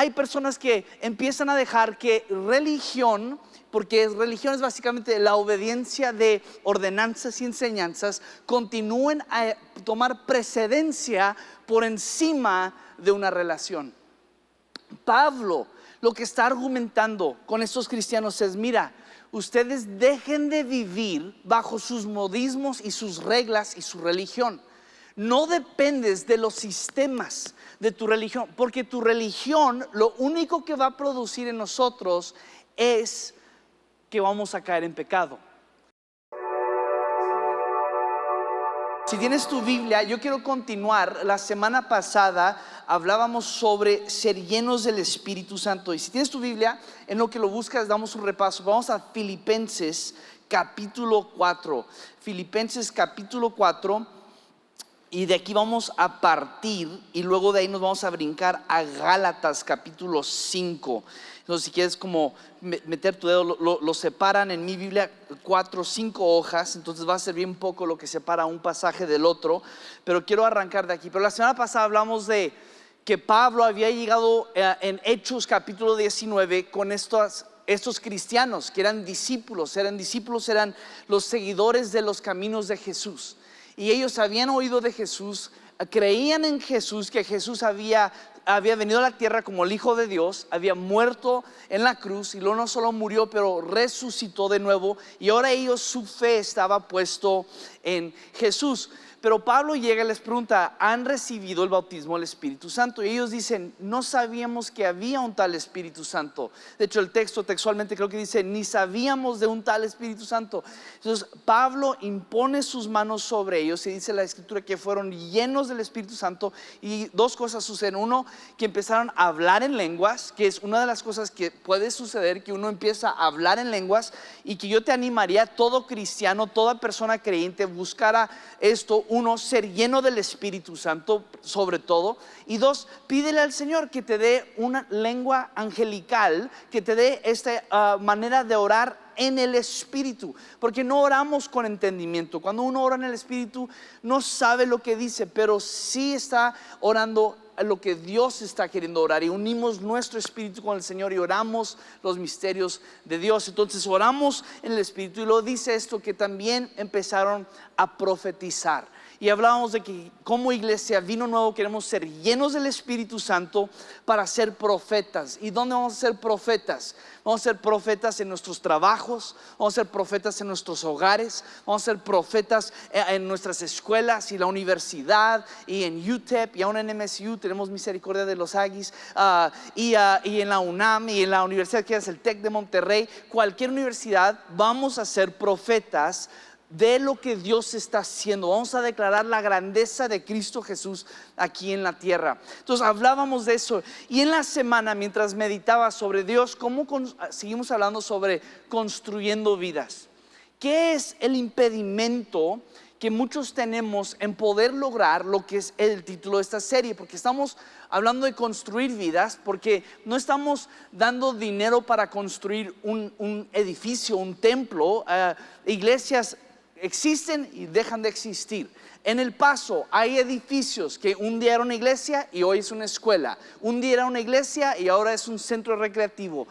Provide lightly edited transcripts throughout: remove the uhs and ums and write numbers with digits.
hay personas que empiezan a dejar que religión, porque religión es básicamente la obediencia de ordenanzas y enseñanzas, continúen a tomar precedencia por encima de una relación. Pablo lo que está argumentando con estos cristianos es: mira, ustedes dejen de vivir bajo sus modismos y sus reglas y su religión. No dependes de los sistemas de tu religión, porque tu religión lo único que va a producir en nosotros es que vamos a caer en pecado. Si tienes tu Biblia, yo quiero continuar. La semana pasada hablábamos sobre ser llenos del Espíritu Santo. Y si tienes tu Biblia, en lo que lo buscas, damos un repaso. Vamos a Filipenses capítulo 4. Filipenses capítulo 4. Y de aquí vamos a partir y luego de ahí nos vamos a brincar a Gálatas capítulo 5. Entonces, si quieres como meter tu dedo, lo separan en mi Biblia 4 o 5 hojas. Entonces va a ser bien poco lo que separa un pasaje del otro, pero quiero arrancar de aquí. Pero la semana pasada hablamos de que Pablo había llegado en Hechos capítulo 19 con estos cristianos que eran discípulos, eran los seguidores de los caminos de Jesús. Y ellos habían oído de Jesús, creían en Jesús, que Jesús había venido a la tierra como el Hijo de Dios, había muerto en la cruz y luego no solo murió, pero resucitó de nuevo. Y ahora su fe estaba puesto en Jesús. Pero Pablo llega y les pregunta: ¿han recibido el bautismo del Espíritu Santo? Y ellos dicen: no sabíamos que había un tal Espíritu Santo. De hecho, el texto textualmente creo que dice: ni sabíamos de un tal Espíritu Santo. Entonces Pablo impone sus manos sobre ellos y dice la Escritura que fueron llenos del Espíritu Santo. Y dos cosas suceden: uno, que empezaron a hablar en lenguas, que es una de las cosas que puede suceder, que uno empieza a hablar en lenguas. Y que yo te animaría, todo cristiano, toda persona creyente, buscara esto. Uno, ser lleno del Espíritu Santo sobre todo. Y dos, pídele al Señor que te dé una lengua angelical, que te dé esta manera de orar en el Espíritu, porque no oramos con entendimiento. Cuando uno ora en el Espíritu no sabe lo que dice, pero sí está orando lo que Dios está queriendo orar, y unimos nuestro espíritu con el Señor y oramos los misterios de Dios. Entonces oramos en el Espíritu, y lo dice esto, que también empezaron a profetizar. Y hablábamos de que como iglesia Vino Nuevo queremos ser llenos del Espíritu Santo para ser profetas. ¿Y dónde vamos a ser profetas? Vamos a ser profetas en nuestros trabajos, vamos a ser profetas en nuestros hogares, vamos a ser profetas en nuestras escuelas y la universidad, y en UTEP, y aún en MSU tenemos misericordia de los Aggies, y en la UNAM, y en la universidad que es el TEC de Monterrey. Cualquier universidad, vamos a ser profetas de lo que Dios está haciendo. Vamos a declarar la grandeza de Cristo Jesús aquí en la tierra. Entonces hablábamos de eso. Y en la semana, mientras meditaba sobre Dios, seguimos hablando sobre construyendo vidas. ¿Qué es el impedimento que muchos tenemos en poder lograr lo que es el título de esta serie? Porque estamos hablando de construir vidas, porque no estamos dando dinero para construir un edificio, un templo. Iglesias existen y dejan de existir. En El Paso hay edificios que un día era una iglesia y hoy es una escuela. Un día era una iglesia y ahora es un centro recreativo.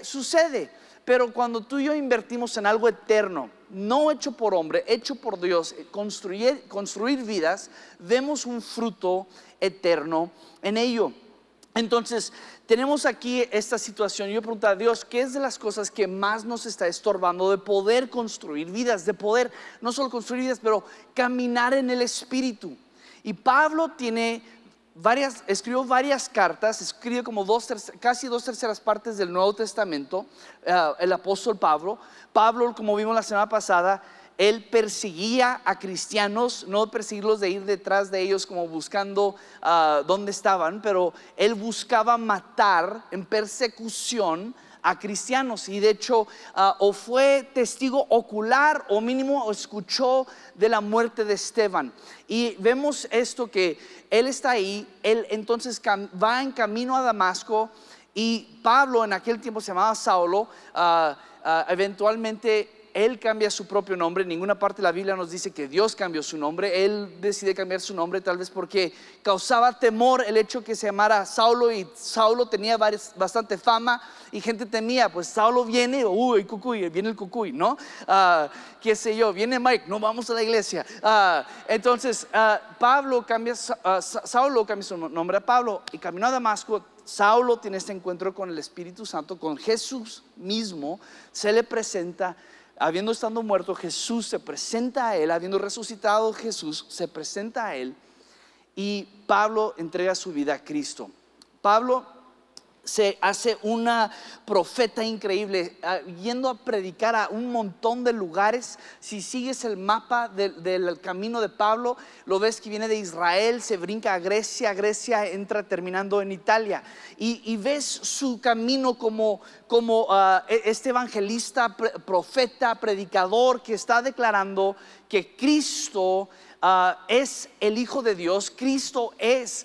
Sucede, pero cuando tú y yo invertimos en algo eterno, no hecho por hombre, hecho por Dios, construir vidas, vemos un fruto eterno en ello. Entonces tenemos aquí esta situación. Yo pregunto a Dios: ¿qué es de las cosas que más nos está estorbando de poder construir vidas? De poder no solo construir vidas, pero caminar en el Espíritu. Y Pablo escribió varias cartas, escribió como casi 2/3 partes del Nuevo Testamento. El apóstol Pablo, como vimos la semana pasada, él perseguía a cristianos, no perseguirlos de ir detrás de ellos como buscando dónde estaban, pero él buscaba matar en persecución a cristianos. Y de hecho o fue testigo ocular o mínimo escuchó de la muerte de Esteban. Y vemos esto, que él está ahí. Él entonces va en camino a Damasco, y Pablo en aquel tiempo se llamaba Saulo. Eventualmente él cambia su propio nombre. En ninguna parte de la Biblia nos dice que Dios cambió su nombre. Él decide cambiar su nombre tal vez porque causaba temor el hecho que se llamara Saulo, y Saulo tenía bastante fama y gente temía, pues Saulo viene, uy, cucuy, viene el cucuy, ¿no? Qué sé yo, viene Mike, no vamos a la iglesia. Entonces Saulo cambia su nombre a Pablo y caminó a Damasco. Saulo tiene este encuentro con el Espíritu Santo, con Jesús mismo. Se le presenta, habiendo estado muerto, Jesús se presenta a él, habiendo resucitado Jesús, se presenta a él, y Pablo entrega su vida a Cristo. Pablo se hace una profeta increíble, yendo a predicar a un montón de lugares. Si sigues el mapa del camino de Pablo, lo ves que viene de Israel, se brinca a Grecia, entra terminando en Italia, y ves su camino como este evangelista, profeta, predicador, que está declarando que Cristo es el Hijo de Dios. Cristo es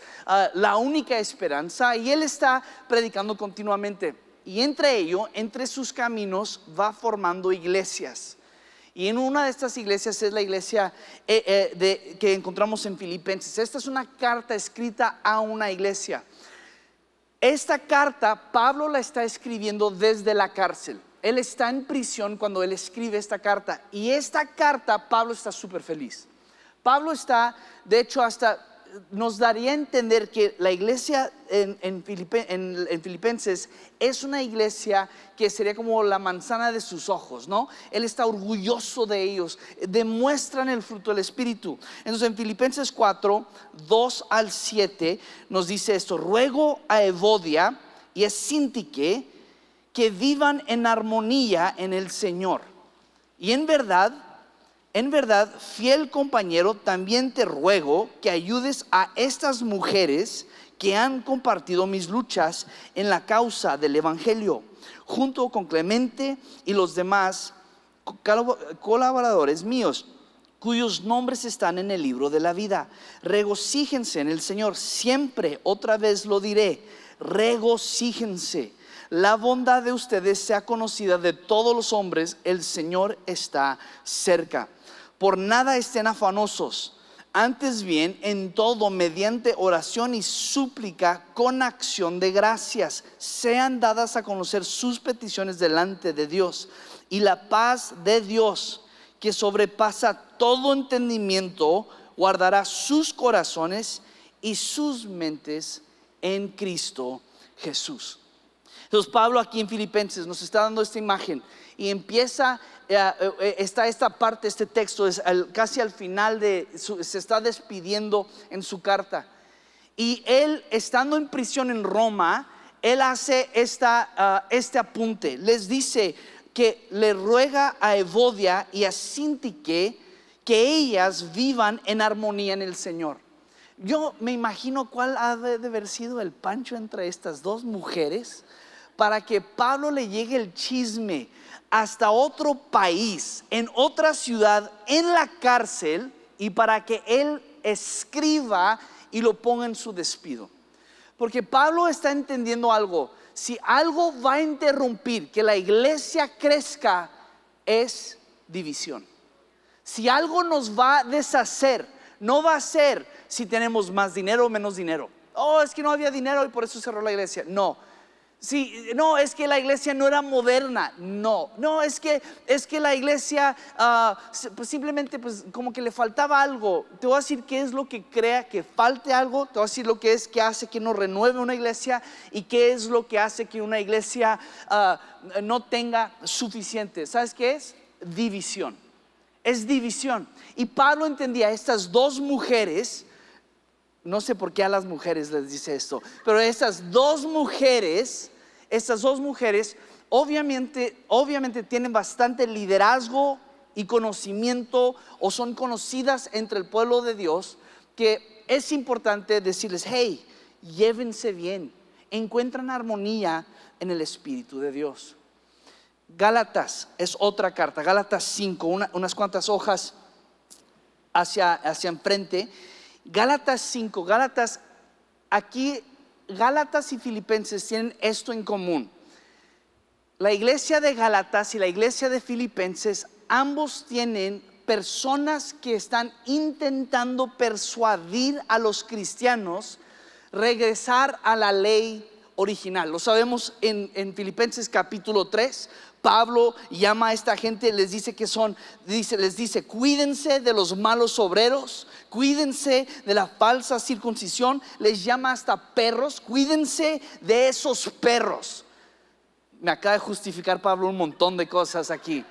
la única esperanza, y él está predicando continuamente, y entre sus caminos va formando iglesias. Y en una de estas iglesias es la iglesia que encontramos en Filipenses. Esta es una carta escrita a una iglesia. Esta carta Pablo la está escribiendo desde la cárcel. Él está en prisión cuando él escribe esta carta, y esta carta Pablo está súper feliz. Pablo está, de hecho, hasta nos daría a entender que la iglesia en Filipenses es una iglesia que sería como la manzana de sus ojos, ¿no? Él está orgulloso de ellos, demuestran el fruto del Espíritu. Entonces en Filipenses 4, 2 al 7 nos dice esto: ruego a Evodia y a Síntique que vivan en armonía en el Señor. Y en verdad, fiel compañero, también te ruego que ayudes a estas mujeres que han compartido mis luchas en la causa del Evangelio, junto con Clemente y los demás colaboradores míos, cuyos nombres están en el libro de la vida. Regocíjense en el Señor. Siempre, otra vez lo diré, regocíjense. La bondad de ustedes sea conocida de todos los hombres. El Señor está cerca. Por nada estén afanosos, antes bien en todo, mediante oración y súplica, con acción de gracias, sean dadas a conocer sus peticiones delante de Dios, y la paz de Dios, que sobrepasa todo entendimiento, guardará sus corazones y sus mentes en Cristo Jesús. Entonces Pablo aquí en Filipenses nos está dando esta imagen, y empieza, está esta parte, este texto es casi al final se está despidiendo en su carta. Y él, estando en prisión en Roma, él hace este apunte. Les dice que le ruega a Evodia y a Síntique que ellas vivan en armonía en el Señor. Yo me imagino cuál ha de haber sido el pancho entre estas dos mujeres para que Pablo le llegue el chisme hasta otro país, en otra ciudad, en la cárcel, y para que él escriba y lo ponga en su despido. Porque Pablo está entendiendo algo: si algo va a interrumpir que la iglesia crezca, es división. Si algo nos va a deshacer, no va a ser si tenemos más dinero o menos dinero. Es que no había dinero y por eso cerró la iglesia. No, es que la iglesia no era moderna. No, es que la iglesia pues simplemente pues como que le faltaba algo. Te voy a decir qué es lo que crea que falte algo. Te voy a decir lo que es que hace que no renueve una iglesia, y qué es lo que hace que una iglesia no tenga suficiente. ¿Sabes qué es? División. Es división. Y Pablo entendía estas dos mujeres. No sé por qué a las mujeres les dice esto, pero estas dos mujeres obviamente tienen bastante liderazgo y conocimiento, o son conocidas entre el pueblo de Dios, que es importante decirles: hey, llévense bien, encuentran armonía en el Espíritu de Dios. Gálatas es otra carta, Gálatas 5, unas cuantas hojas hacia enfrente. Gálatas 5, Gálatas y Filipenses tienen esto en común. La iglesia de Gálatas y la iglesia de Filipenses ambos tienen personas que están intentando persuadir a los cristianos regresar a la ley original. Lo sabemos en Filipenses capítulo 3. Pablo llama a esta gente, les dice que les dice, cuídense de los malos obreros, cuídense de la falsa circuncisión, les llama hasta perros, cuídense de esos perros. Me acaba de justificar Pablo un montón de cosas aquí.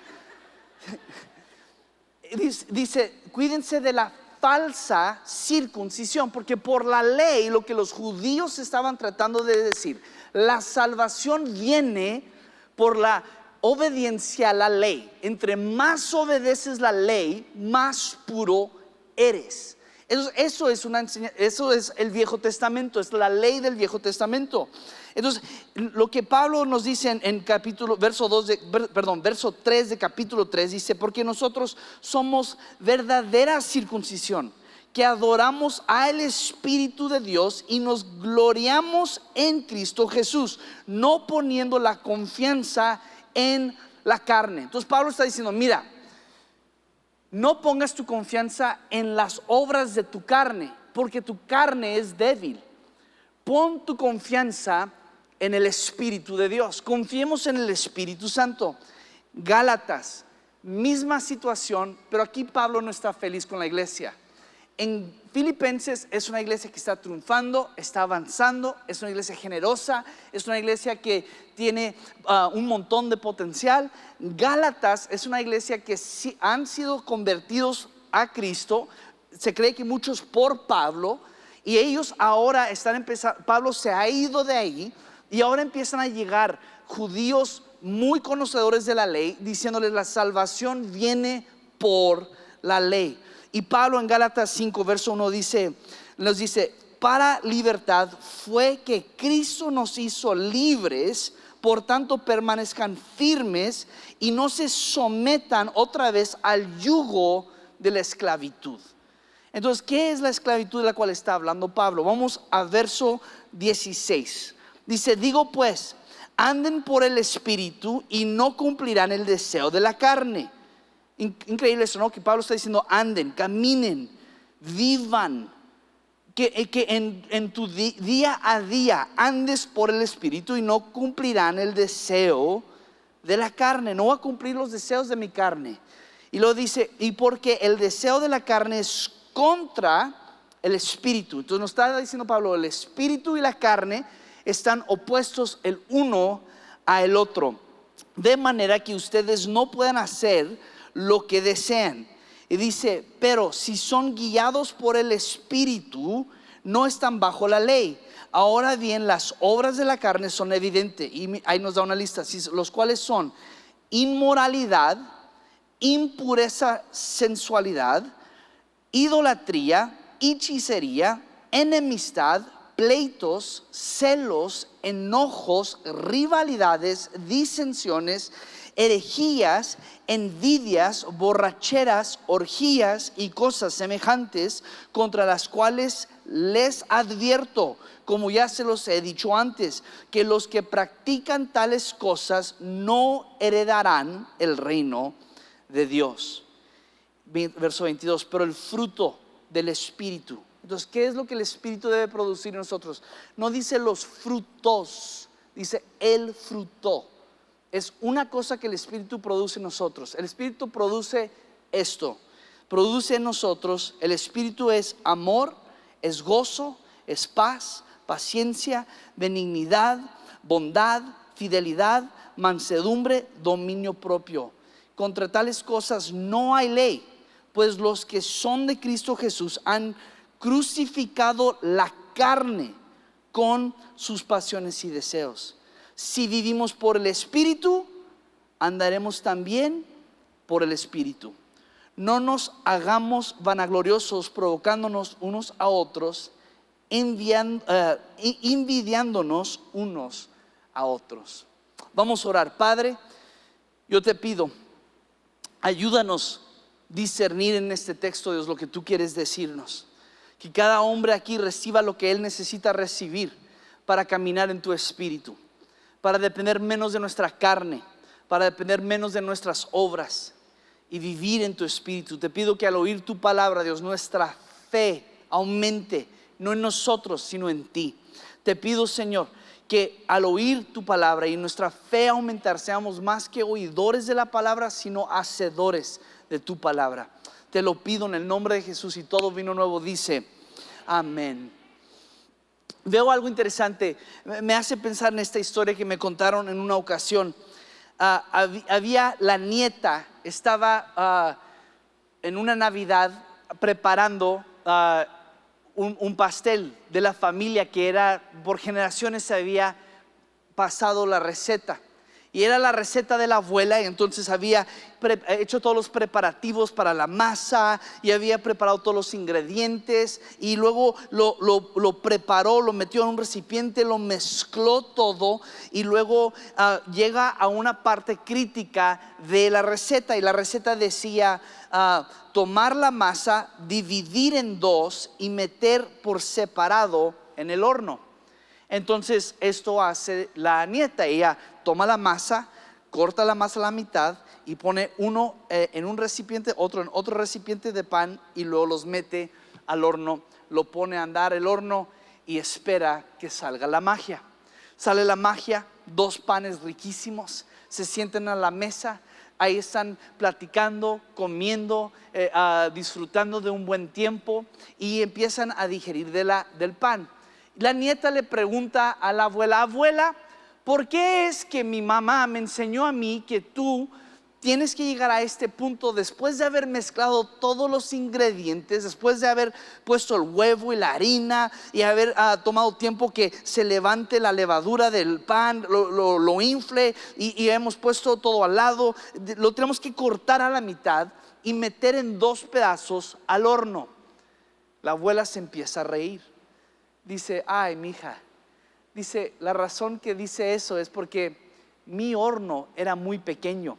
Dice, cuídense de la falsa circuncisión, porque por la ley, lo que los judíos estaban tratando de decir, la salvación viene por la obediencia a la ley. Entre más obedeces la ley, más puro eres. Eso es el Viejo Testamento, es la ley del Viejo Testamento. Entonces, lo que Pablo nos dice en verso 3 de capítulo 3 dice, porque nosotros somos verdadera circuncisión, que adoramos al Espíritu de Dios y nos gloriamos en Cristo Jesús, no poniendo la confianza en la carne. Entonces Pablo está diciendo, mira, no pongas tu confianza en las obras de tu carne, porque tu carne es débil. Pon tu confianza en el Espíritu de Dios. Confiemos en el Espíritu Santo. Gálatas, misma situación, pero aquí Pablo no está feliz con la iglesia. En Filipenses es una iglesia que está triunfando, está avanzando, es una iglesia generosa, es una iglesia que tiene un montón de potencial. Gálatas es una iglesia que han sido convertidos a Cristo, se cree que muchos por Pablo, y ellos ahora están empezando, Pablo se ha ido de ahí y ahora empiezan a llegar judíos muy conocedores de la ley, diciéndoles la salvación viene por la ley. Y Pablo en Gálatas 5 verso 1 nos dice, para libertad fue que Cristo nos hizo libres, por tanto permanezcan firmes y no se sometan otra vez al yugo de la esclavitud. Entonces, ¿qué es la esclavitud de la cual está hablando Pablo? Vamos a verso 16. Dice, digo pues, anden por el Espíritu y no cumplirán el deseo de la carne. Increíble eso, ¿no? Que Pablo está diciendo, anden, caminen, vivan, que en tu día a día andes por el Espíritu y no cumplirán el deseo de la carne. No va a cumplir los deseos de mi carne. Y lo dice, y porque el deseo de la carne es contra el Espíritu. Entonces nos está diciendo Pablo, el Espíritu y la carne están opuestos el uno al otro, de manera que ustedes no puedan hacer lo que desean. Y dice, pero si son guiados por el Espíritu, no están bajo la ley. Ahora bien, las obras de la carne son evidentes, y ahí nos da una lista, los cuales son inmoralidad, impureza, sensualidad, idolatría, hechicería, enemistad, pleitos, celos, enojos, rivalidades, disensiones, herejías, envidias, borracheras, orgías y cosas semejantes, contra las cuales les advierto, como ya se los he dicho antes, que los que practican tales cosas no heredarán el reino de Dios. Verso 22, pero el fruto del Espíritu. Entonces, ¿qué es lo que el Espíritu debe producir en nosotros? No dice los frutos, dice el fruto. Es una cosa que el Espíritu produce en nosotros. El Espíritu produce esto, produce en nosotros. El Espíritu es amor, es gozo, es paz, paciencia, benignidad, bondad, fidelidad, mansedumbre, dominio propio. Contra tales cosas no hay ley, pues los que son de Cristo Jesús han crucificado la carne con sus pasiones y deseos. Si vivimos por el Espíritu, andaremos también por el Espíritu. No nos hagamos vanagloriosos, provocándonos unos a otros, envidiándonos unos a otros. Vamos a orar. Padre, yo te pido, ayúdanos a discernir en este texto, Dios, lo que tú quieres decirnos. Que cada hombre aquí reciba lo que él necesita recibir para caminar en tu Espíritu, para depender menos de nuestra carne, para depender menos de nuestras obras y vivir en tu espíritu. Te pido que al oír tu palabra, Dios, nuestra fe aumente, no en nosotros, sino en ti. Te pido, Señor, que al oír tu palabra y nuestra fe aumentar, seamos más que oidores de la palabra, sino hacedores de tu palabra. Te lo pido en el nombre de Jesús, y todo vino nuevo dice amén. Veo algo interesante, me hace pensar en esta historia que me contaron en una ocasión. Había la nieta, estaba en una Navidad preparando un pastel de la familia que era, por generaciones se había pasado la receta, y era la receta de la abuela, y entonces había hecho todos los preparativos para la masa y había preparado todos los ingredientes, y luego lo preparó, lo metió en un recipiente, lo mezcló todo, y luego llega a una parte crítica de la receta, y la receta decía tomar la masa, dividir en dos y meter por separado en el horno. Entonces esto hace la nieta. Ella toma la masa, corta la masa a la mitad y pone uno en un recipiente, otro en otro recipiente de pan, y luego los mete al horno, lo pone a andar el horno y espera que salga la magia. Sale la magia, 2 panes riquísimos, se sientan a la mesa, ahí están platicando, comiendo, disfrutando de un buen tiempo, y empiezan a digerir del pan. La nieta le pregunta a la abuela: abuela, ¿por qué es que mi mamá me enseñó a mí que tú tienes que llegar a este punto después de haber mezclado todos los ingredientes, después de haber puesto el huevo y la harina y haber tomado tiempo que se levante la levadura del pan, lo infle, y hemos puesto todo al lado, lo tenemos que cortar a la mitad y meter en 2 pedazos al horno? La abuela se empieza a reír. Dice: ay, mija, dice, la razón que dice eso es porque mi horno era muy pequeño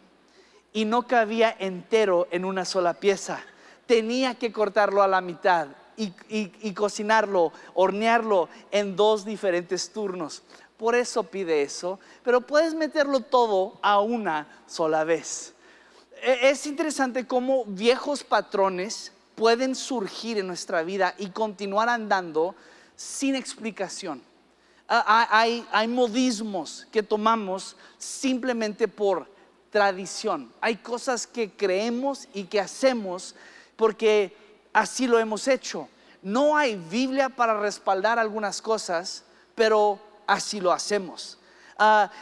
y no cabía entero en una sola pieza. Tenía que cortarlo a la mitad y cocinarlo, hornearlo en 2 diferentes turnos. Por eso pide eso, pero puedes meterlo todo a una sola vez. Es interesante cómo viejos patrones pueden surgir en nuestra vida y continuar andando sin explicación. Hay modismos que tomamos simplemente por tradición. Hay cosas que creemos y que hacemos porque así lo hemos hecho. No hay Biblia para respaldar algunas cosas, pero así lo hacemos.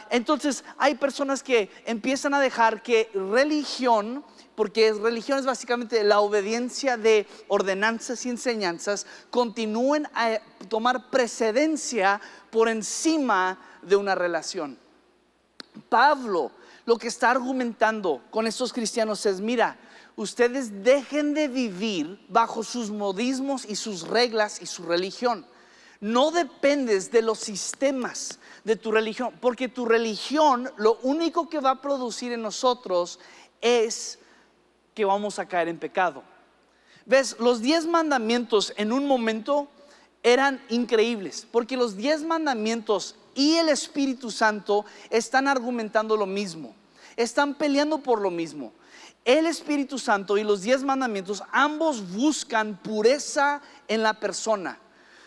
Entonces hay personas que empiezan a dejar que religión, porque religión es básicamente la obediencia de ordenanzas y enseñanzas, continúen a tomar precedencia por encima de una relación. Pablo lo que está argumentando con estos cristianos es: mira, ustedes dejen de vivir bajo sus modismos y sus reglas y su religión. No dependes de los sistemas de tu religión, porque tu religión lo único que va a producir en nosotros es que vamos a caer en pecado. ¿Ves? Los 10 mandamientos en un momento eran increíbles, porque los 10 mandamientos y el Espíritu Santo están argumentando lo mismo, están peleando por lo mismo. El Espíritu Santo y los 10 mandamientos ambos buscan pureza en la persona.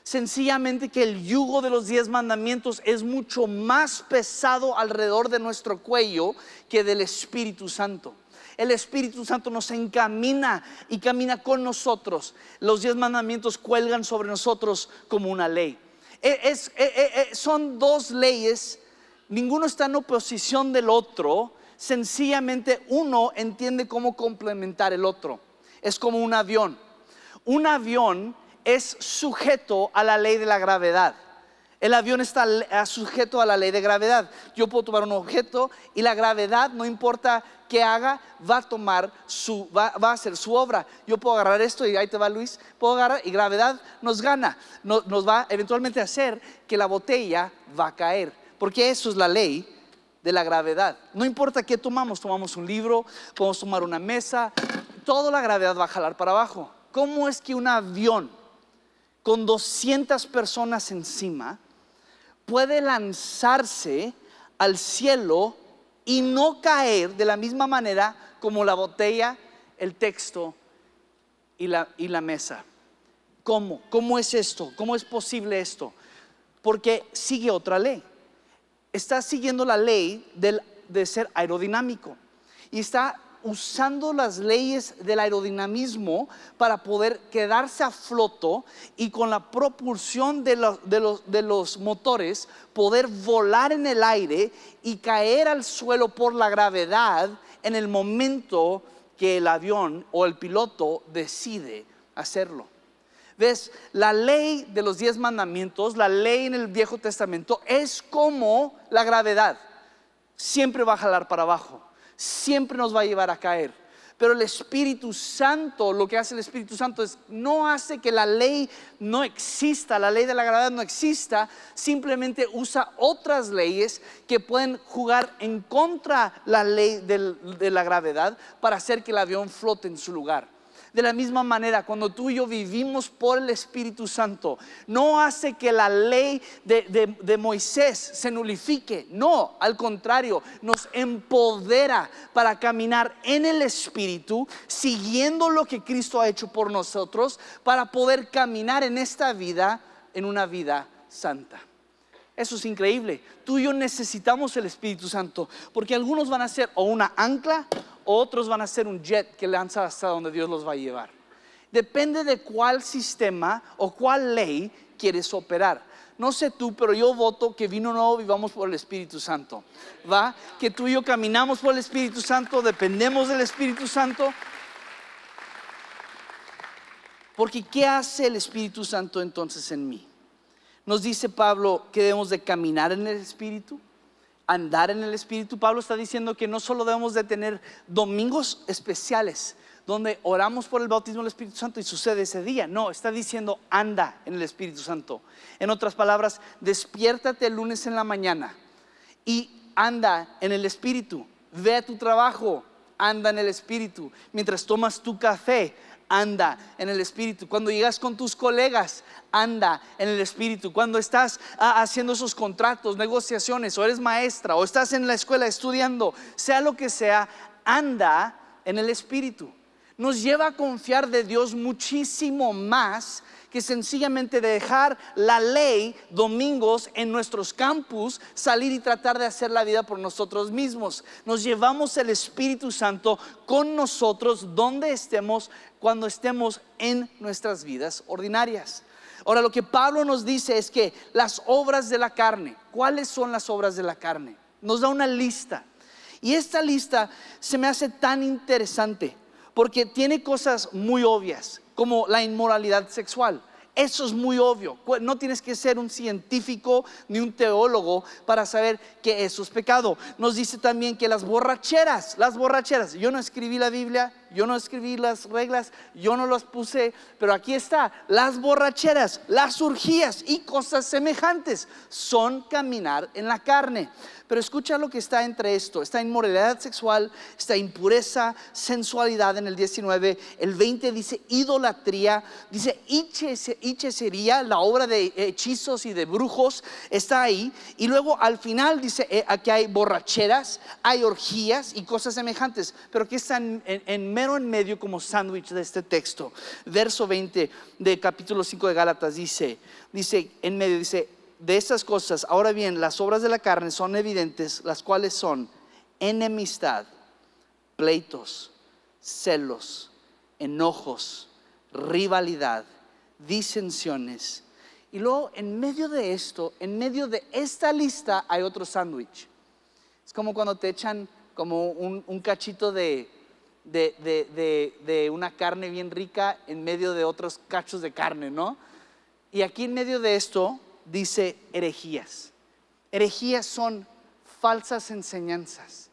Sencillamente que el yugo de los 10 mandamientos es mucho más pesado alrededor de nuestro cuello que del Espíritu Santo. El Espíritu Santo nos encamina y camina con nosotros. Los 10 mandamientos cuelgan sobre nosotros como una ley. Son 2 leyes, ninguno está en oposición del otro. Sencillamente uno entiende cómo complementar el otro. Es como un avión. Un avión es sujeto a la ley de la gravedad. El avión está sujeto a la ley de gravedad. Yo puedo tomar un objeto y la gravedad, no importa qué haga, va a hacer su obra. Yo puedo agarrar esto y ahí te va Luis, puedo agarrar y gravedad nos gana, nos va eventualmente a hacer que la botella va a caer, porque eso es la ley de la gravedad. No importa qué tomamos un libro, podemos tomar una mesa, toda la gravedad va a jalar para abajo. ¿Cómo es que un avión con 200 personas encima puede lanzarse al cielo y no caer de la misma manera como la botella el texto y la mesa. ¿Cómo? ¿Cómo es esto? ¿Cómo es posible esto? Porque sigue otra ley. Está siguiendo la ley de ser aerodinámico y está usando las leyes del aerodinamismo para poder quedarse a flote y con la propulsión de los motores poder volar en el aire y caer al suelo por la gravedad en el momento que el avión o el piloto decide hacerlo. ¿Ves? La ley de los 10 mandamientos, la ley en el Viejo Testamento es como la gravedad. Siempre va a jalar para abajo, siempre nos va a llevar a caer. Pero el Espíritu Santo, lo que hace el Espíritu Santo es no hace que la ley no exista, la ley de la gravedad no exista, simplemente usa otras leyes que pueden jugar en contra la ley de la gravedad para hacer que el avión flote en su lugar. De la misma manera, cuando tú y yo vivimos por el Espíritu Santo, no hace que la ley de Moisés se nulifique. No, al contrario, nos empodera para caminar en el Espíritu, siguiendo lo que Cristo ha hecho por nosotros, para poder caminar en esta vida, en una vida santa. Eso es increíble. Tú y yo necesitamos el Espíritu Santo, porque algunos van a ser o una ancla, o otros van a ser un jet que lanza hasta donde Dios los va a llevar. Depende de cuál sistema o cuál ley quieres operar. No sé tú, pero yo voto que Vino Nuevo vivamos por el Espíritu Santo. ¿Va? Que tú y yo caminamos por el Espíritu Santo, dependemos del Espíritu Santo. Porque ¿qué hace el Espíritu Santo entonces en mí? Nos dice Pablo que debemos de caminar en el Espíritu, andar en el Espíritu. Pablo está diciendo que no solo debemos de tener domingos especiales donde oramos por el bautismo del Espíritu Santo y sucede ese día. No, está diciendo anda en el Espíritu Santo. En otras palabras, despiértate el lunes en la mañana y anda en el Espíritu. Ve a tu trabajo, anda en el Espíritu. Mientras tomas tu café, anda en el Espíritu. Cuando llegas con tus colegas, anda en el Espíritu. Cuando estás haciendo esos contratos, negociaciones, o eres maestra, o estás en la escuela estudiando, sea lo que sea, anda en el Espíritu. Nos lleva a confiar de Dios muchísimo más que sencillamente dejar la ley domingos en nuestros campus, salir y tratar de hacer la vida por nosotros mismos. Nos llevamos el Espíritu Santo con nosotros donde estemos, cuando estemos en nuestras vidas ordinarias. Ahora, lo que Pablo nos dice es que las obras de la carne, ¿cuáles son las obras de la carne? Nos da una lista. Y esta lista se me hace tan interesante porque tiene cosas muy obvias, como la inmoralidad sexual. Eso es muy obvio. No tienes que ser un científico ni un teólogo para saber que eso es pecado. Nos dice también que las borracheras. Yo no escribí la Biblia, yo no escribí las reglas, yo no las puse, pero aquí está. Las borracheras, las orgías y cosas semejantes son caminar en la carne. Pero escucha lo que está entre esto. Está inmoralidad sexual, está impureza, sensualidad en el 19. El 20 dice idolatría, dice hechicería, la obra de hechizos y de brujos está ahí. Y luego al final dice aquí hay borracheras, hay orgías y cosas semejantes. Pero aquí están en medio como sándwich de este texto. Verso 20 de capítulo 5 de Gálatas dice en medio, dice: de estas cosas, ahora bien, las obras de la carne son evidentes, las cuales son enemistad, pleitos, celos, enojos, rivalidad, disensiones. Y luego en medio de esto, en medio de esta lista hay otro sándwich. Es como cuando te echan como un cachito de una carne bien rica en medio de otros cachos de carne, ¿no? Y aquí en medio de esto dice herejías. Herejías son falsas enseñanzas.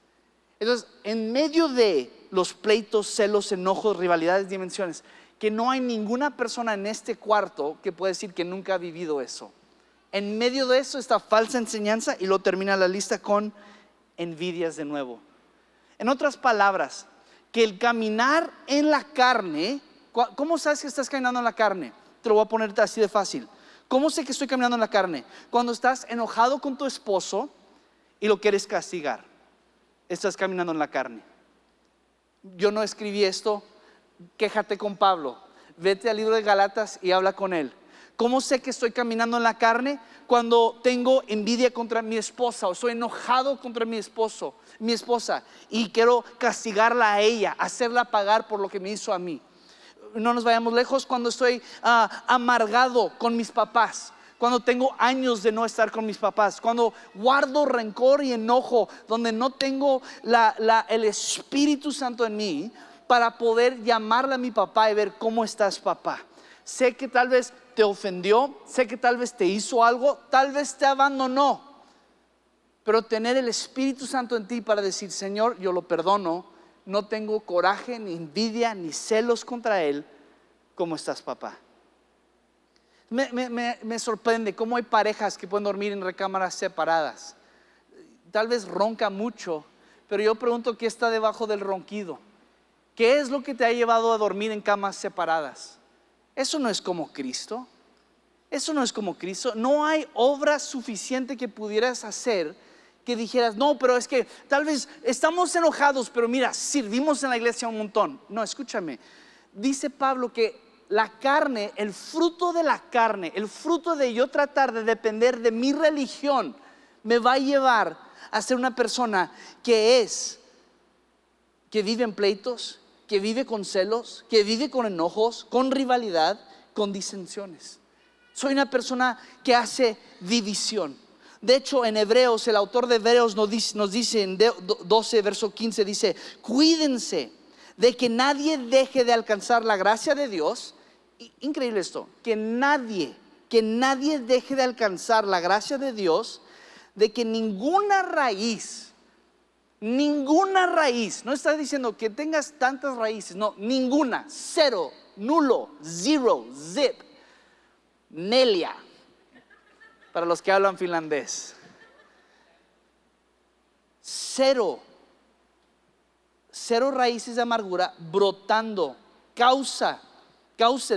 Entonces, en medio de los pleitos, celos, enojos, rivalidades, dimensiones, que no hay ninguna persona en este cuarto que pueda decir que nunca ha vivido eso. En medio de eso está falsa enseñanza y luego termina la lista con envidias de nuevo. En otras palabras, que el caminar en la carne, ¿cómo sabes que estás caminando en la carne? Te lo voy a poner así de fácil. ¿Cómo sé que estoy caminando en la carne? Cuando estás enojado con tu esposo y lo quieres castigar, estás caminando en la carne. Yo no escribí esto, Quéjate con Pablo, vete al libro de Galatas y habla con él. ¿Cómo sé que estoy caminando en la carne? Cuando tengo envidia contra mi esposa o estoy enojado contra mi esposa, y quiero castigarla a ella, hacerla pagar por lo que me hizo a mí. No nos vayamos lejos, cuando estoy amargado con mis papás, cuando tengo años de no estar con mis papás, cuando guardo rencor y enojo, donde no tengo el Espíritu Santo en mí para poder llamarle a mi papá y ver cómo estás, papá. Sé que tal vez te ofendió, sé que tal vez te hizo algo, tal vez te abandonó, pero tener el Espíritu Santo en ti para decir: Señor, yo lo perdono, no tengo coraje, ni envidia, ni celos contra él. ¿Cómo estás, papá? Me sorprende cómo hay parejas que pueden dormir en recámaras separadas. Tal vez ronca mucho, pero yo pregunto: ¿qué está debajo del ronquido? ¿Qué es lo que te ha llevado a dormir en camas separadas? Eso no es como Cristo. Eso no es como Cristo. No hay obra suficiente que pudieras hacer que dijeras: no, pero es que tal vez estamos enojados, pero mira, servimos en la iglesia un montón. No, escúchame. Dice Pablo que la carne, el fruto de la carne, el fruto de yo tratar de depender de mi religión, me va a llevar a ser una persona que vive en pleitos, que vive con celos, que vive con enojos, con rivalidad, con disensiones. Soy una persona que hace división. De hecho, en Hebreos, el autor de Hebreos nos dice en 12 verso 15, dice: cuídense de que nadie deje de alcanzar la gracia de Dios. Increíble esto, que nadie deje de alcanzar la gracia de Dios, de que ninguna raíz, no está diciendo que tengas tantas raíces, no, ninguna, cero, nulo, zero, zip, nelia, para los que hablan finlandés. Cero raíces de amargura brotando, causa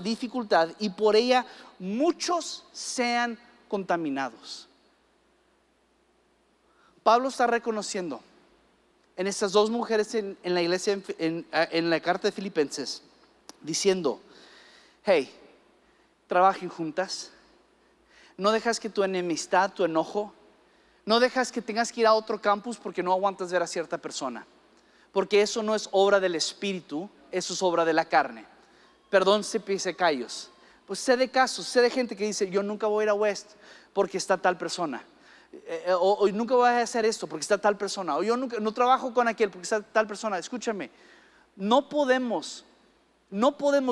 dificultad, y por ella muchos sean contaminados. Pablo está reconociendo en estas dos mujeres en la iglesia, en la carta de Filipenses, diciendo: hey, trabajen juntas. No dejas que tu enemistad, tu enojo, no dejas que tengas que ir a otro campus porque no aguantas ver a cierta persona, porque eso no es obra del Espíritu, eso es obra de la carne. Perdón si pise callos. Pues sé de casos, sé de gente que dice: yo nunca voy a ir a West porque está tal persona, o nunca voy a hacer esto porque está tal persona, o yo nunca, no trabajo con aquel porque está tal persona. Escúchame, no podemos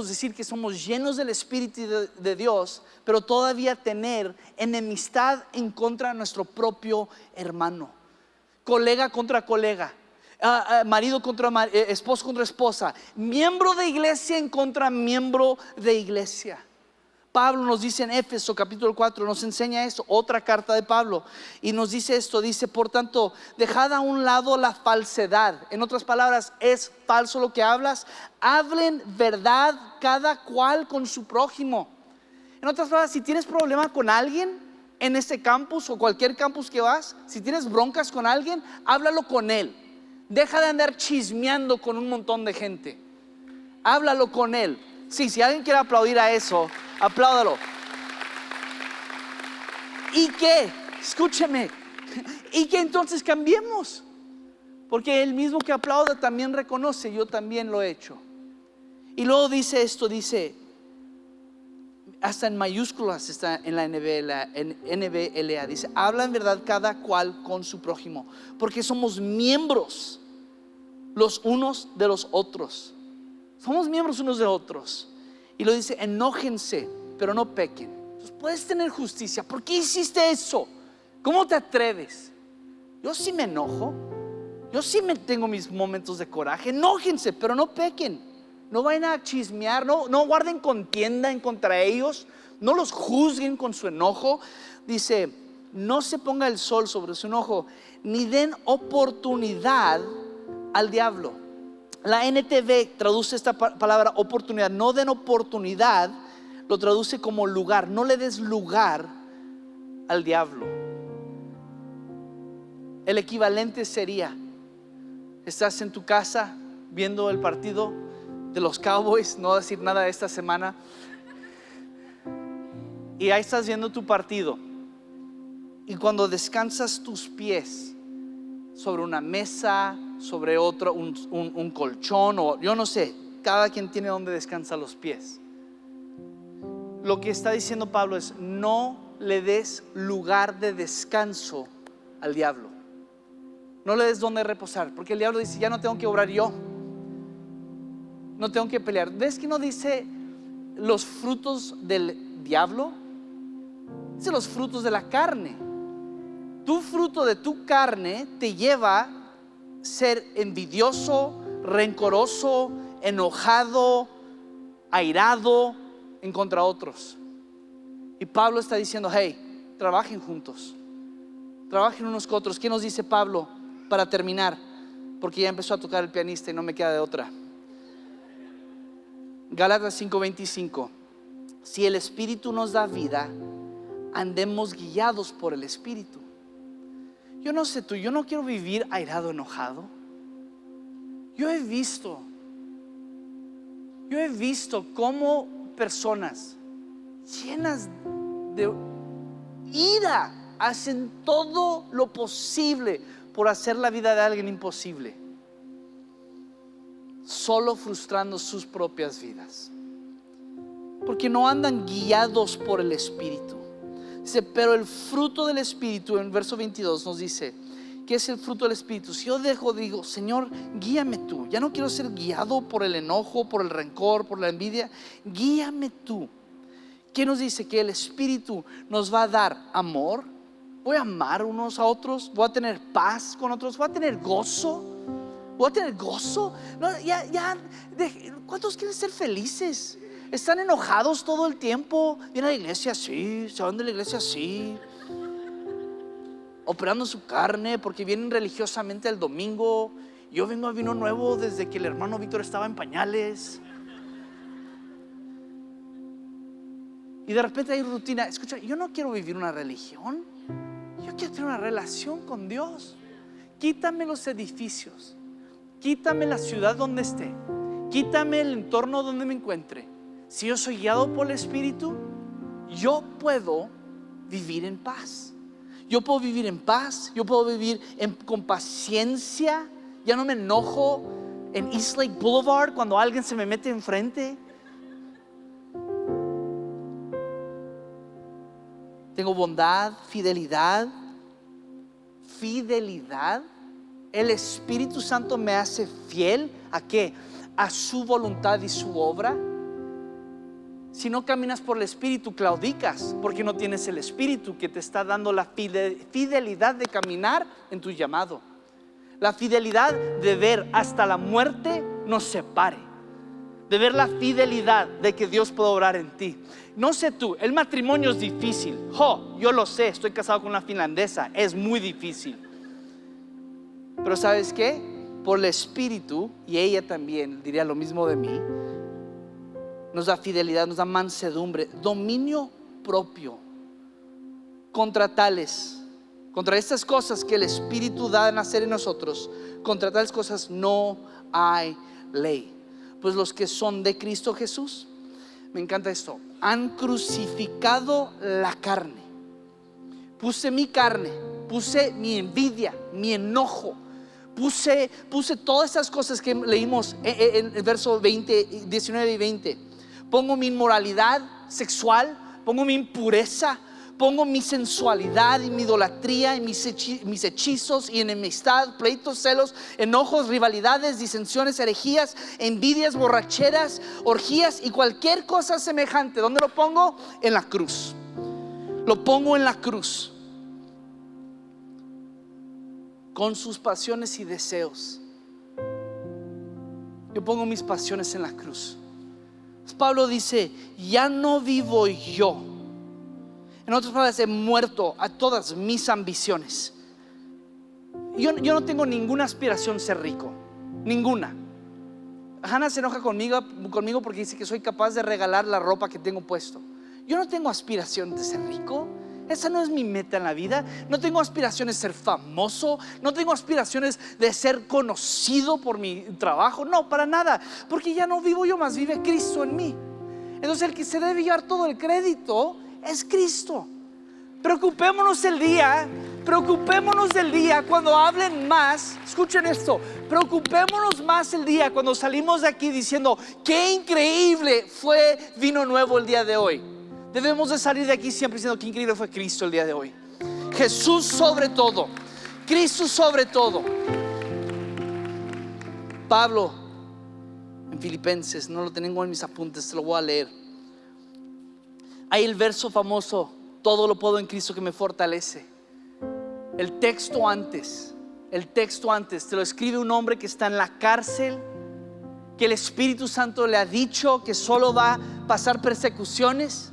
decir que somos llenos del Espíritu de Dios, pero todavía tener enemistad en contra de nuestro propio hermano, colega contra colega, marido contra esposo contra esposa, miembro de iglesia en contra miembro de iglesia. Pablo nos dice en Éfeso capítulo 4, nos enseña esto, otra carta de Pablo, y nos dice esto, dice: por tanto, dejad a un lado la falsedad. En otras palabras, es falso lo que hablas, hablen verdad cada cual con su prójimo. En otras palabras, si tienes problema con alguien en este campus o cualquier campus que vas, si tienes broncas con alguien, háblalo con él. Deja de andar chismeando con un montón de gente, háblalo con él. Sí, si alguien quiere aplaudir a eso, apláudalo. ¿Y qué? Escúcheme. ¿Y qué entonces cambiemos? Porque el mismo que aplauda también reconoce: yo también lo he hecho. Y luego dice esto, dice, hasta en mayúsculas está en la NBLA, dice: habla en verdad cada cual con su prójimo, porque somos miembros los unos de los otros. Somos miembros unos de otros. Y lo dice: enójense, pero no pequen. Entonces, puedes tener justicia. ¿Por qué hiciste eso? ¿Cómo te atreves? Yo sí me enojo, yo sí tengo mis momentos de coraje. Enójense, pero no pequen. No vayan a chismear, no guarden contienda en contra ellos, no los juzguen con su enojo. Dice: no se ponga el sol sobre su enojo, ni den oportunidad al diablo. La NTV traduce esta palabra oportunidad, no den oportunidad, lo traduce como lugar. No le des lugar al diablo. El equivalente sería: estás en tu casa viendo el partido, de los Cowboys, no voy a decir nada de esta semana. Y ahí estás viendo tu partido. Y cuando descansas tus pies sobre una mesa, sobre otro, un colchón, o yo no sé, cada quien tiene donde descansa los pies. Lo que está diciendo Pablo es: no le des lugar de descanso al diablo. No le des donde reposar, porque el diablo dice: ya no tengo que obrar yo, no tengo que pelear. ¿Ves que no dice los frutos del diablo? Dice los frutos de la carne. Tu fruto de tu carne te lleva a ser envidioso, rencoroso, enojado, airado en contra de otros. Y Pablo está diciendo: hey, trabajen juntos, trabajen unos con otros. ¿Qué nos dice Pablo para terminar? Porque ya empezó a tocar el pianista y no me queda de otra. Gálatas 5:25. Si el Espíritu nos da vida, andemos guiados por el Espíritu. Yo no sé tú, yo no quiero vivir airado, enojado. Yo he visto cómo personas llenas de ira hacen todo lo posible por hacer la vida de alguien imposible, solo frustrando sus propias vidas, porque no andan guiados por el Espíritu. Dice: pero el fruto del Espíritu, en verso 22 nos dice: ¿qué es el fruto del Espíritu? Si yo digo: Señor, guíame tú, ya no quiero ser guiado por el enojo, por el rencor, por la envidia, guíame tú. ¿Qué nos dice? Que el Espíritu nos va a dar amor. Voy a amar unos a otros, voy a tener paz con otros, voy a tener gozo. No, ¿cuántos quieren ser felices? Están enojados todo el tiempo. Vienen a la iglesia así, se van de la iglesia así, operando su carne porque vienen religiosamente el domingo. Yo vengo a vino nuevo desde que el hermano Víctor estaba en pañales. Y de repente hay rutina. Escucha, yo no quiero vivir una religión, yo quiero tener una relación con Dios. Quítame los edificios, quítame la ciudad donde esté, quítame el entorno donde me encuentre. Si yo soy guiado por el Espíritu, yo puedo vivir en paz. Yo puedo vivir en paz, yo puedo vivir con paciencia. Ya no me enojo en East Lake Boulevard cuando alguien se me mete enfrente. Tengo bondad, fidelidad. El Espíritu Santo me hace fiel ¿a qué? A su voluntad y su obra. Si no caminas por el Espíritu, claudicas, porque no tienes el Espíritu que te está dando la fidelidad de caminar en tu llamado. La fidelidad de ver hasta la muerte nos separe, de ver la fidelidad de que Dios puede obrar en ti. No sé tú, el matrimonio es difícil. Yo lo sé, estoy casado con una finlandesa, es muy difícil. Pero ¿sabes qué? Por el Espíritu, y ella también diría lo mismo de mí, nos da fidelidad, nos da mansedumbre, dominio propio contra estas cosas que el Espíritu da a nacer en nosotros. Contra tales cosas no hay ley. Pues los que son de Cristo Jesús, me encanta esto, han crucificado la carne. Puse mi carne, puse mi envidia, mi enojo, puse todas esas cosas que leímos en el verso 20, 19 y 20. Pongo mi inmoralidad sexual, pongo mi impureza, pongo mi sensualidad y mi idolatría y mis hechizos y enemistad, pleitos, celos, enojos, rivalidades, disensiones, herejías, envidias, borracheras, orgías y cualquier cosa semejante. ¿Dónde lo pongo? En la cruz. Lo pongo en la cruz, con sus pasiones y deseos. Yo pongo mis pasiones en la cruz. Pablo dice: ya no vivo yo. En otras palabras, he muerto a todas mis ambiciones. Yo no tengo ninguna aspiración ser rico, ninguna. Hannah se enoja conmigo porque dice que soy capaz de regalar la ropa que tengo puesto. Yo no tengo aspiración de ser rico. Esa no es mi meta en la vida. No tengo aspiraciones de ser famoso. No tengo aspiraciones de ser conocido por mi trabajo. No, para nada. Porque ya no vivo yo, más vive Cristo en mí. Entonces el que se debe llevar todo el crédito es Cristo. Preocupémonos del día cuando hablen más. Escuchen esto, preocupémonos más el día cuando salimos de aquí diciendo qué increíble fue vino nuevo el día de hoy. Debemos de salir de aquí siempre diciendo qué increíble fue Cristo el día de hoy. Jesús sobre todo, Cristo sobre todo. Pablo en Filipenses, no lo tengo en mis apuntes, te lo voy a leer. Hay el verso famoso: todo lo puedo en Cristo que me fortalece. El texto antes te lo escribe un hombre que está en la cárcel, que el Espíritu Santo le ha dicho que solo va a pasar persecuciones.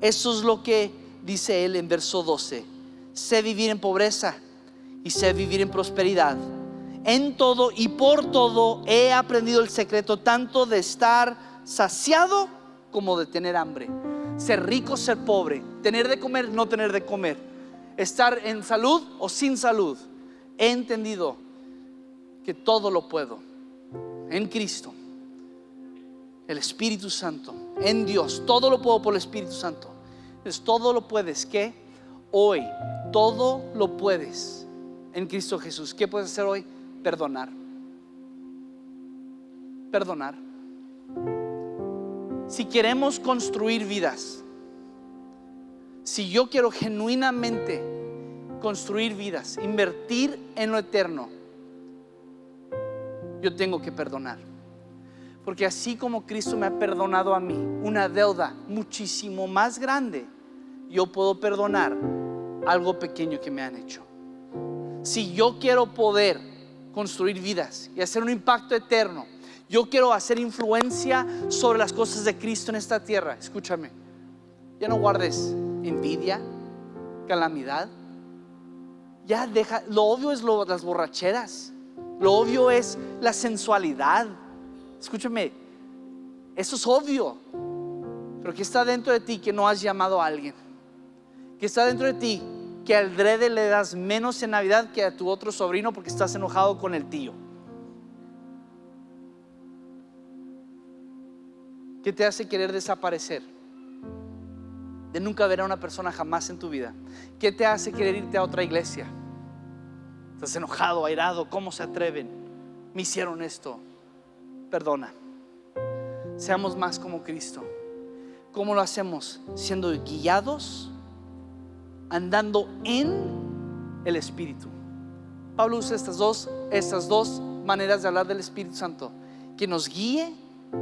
Eso es lo que dice él en verso 12: sé vivir en pobreza y sé vivir en prosperidad. En todo y por todo he aprendido el secreto, tanto de estar saciado como de tener hambre, ser rico, ser pobre, tener de comer, no tener de comer, estar en salud o sin salud. He entendido que todo lo puedo en Cristo, el Espíritu Santo, en Dios. Todo lo puedo por el Espíritu Santo. Entonces todo lo puedes, ¿qué? Hoy, todo lo puedes en Cristo Jesús. ¿Qué puedes hacer hoy? Perdonar. Perdonar. Si queremos construir vidas, si yo quiero genuinamente construir vidas, invertir en lo eterno, yo tengo que perdonar. Porque así como Cristo me ha perdonado a mí una deuda muchísimo más grande, yo puedo perdonar algo pequeño que me han hecho. Si yo quiero poder construir vidas y hacer un impacto eterno, yo quiero hacer influencia sobre las cosas de Cristo en esta tierra. Escúchame, ya no guardes envidia, calamidad. Ya deja, lo obvio es las borracheras, lo obvio es la sensualidad. Escúchame, eso es obvio. Pero ¿qué está dentro de ti que no has llamado a alguien? ¿Qué está dentro de ti que al drede le das menos en Navidad que a tu otro sobrino porque estás enojado con el tío? ¿Qué te hace querer desaparecer? De nunca ver a una persona jamás en tu vida. ¿Qué te hace querer irte a otra iglesia? Estás enojado, airado. ¿Cómo se atreven? Me hicieron esto. Perdona. Seamos más como Cristo. ¿Cómo lo hacemos? Siendo guiados, andando en el Espíritu. Pablo usa estas dos maneras de hablar del Espíritu Santo: que nos guíe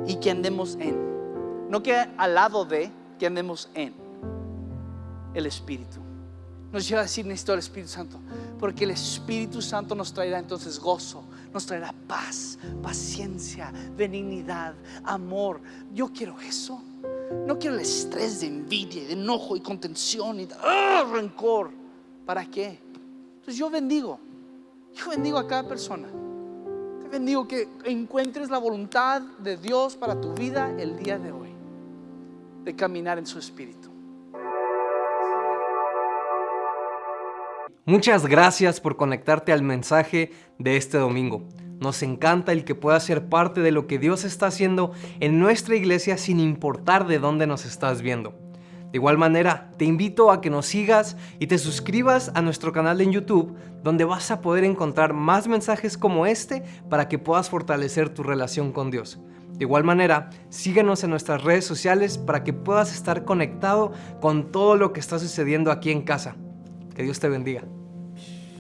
y que andemos en. No que al lado de, que andemos en el Espíritu. Nos lleva a decir: necesito el Espíritu Santo, porque el Espíritu Santo nos traerá entonces gozo, nos traerá paz, paciencia, benignidad, amor. Yo quiero eso. No quiero el estrés de envidia, de enojo y contención y rencor. ¿Para qué? Entonces yo bendigo a cada persona. Te bendigo que encuentres la voluntad de Dios para tu vida el día de hoy, de caminar en su Espíritu. Muchas gracias por conectarte al mensaje de este domingo. Nos encanta el que puedas ser parte de lo que Dios está haciendo en nuestra iglesia sin importar de dónde nos estás viendo. De igual manera, te invito a que nos sigas y te suscribas a nuestro canal en YouTube, donde vas a poder encontrar más mensajes como este para que puedas fortalecer tu relación con Dios. De igual manera, síguenos en nuestras redes sociales para que puedas estar conectado con todo lo que está sucediendo aquí en casa. Que Dios te bendiga.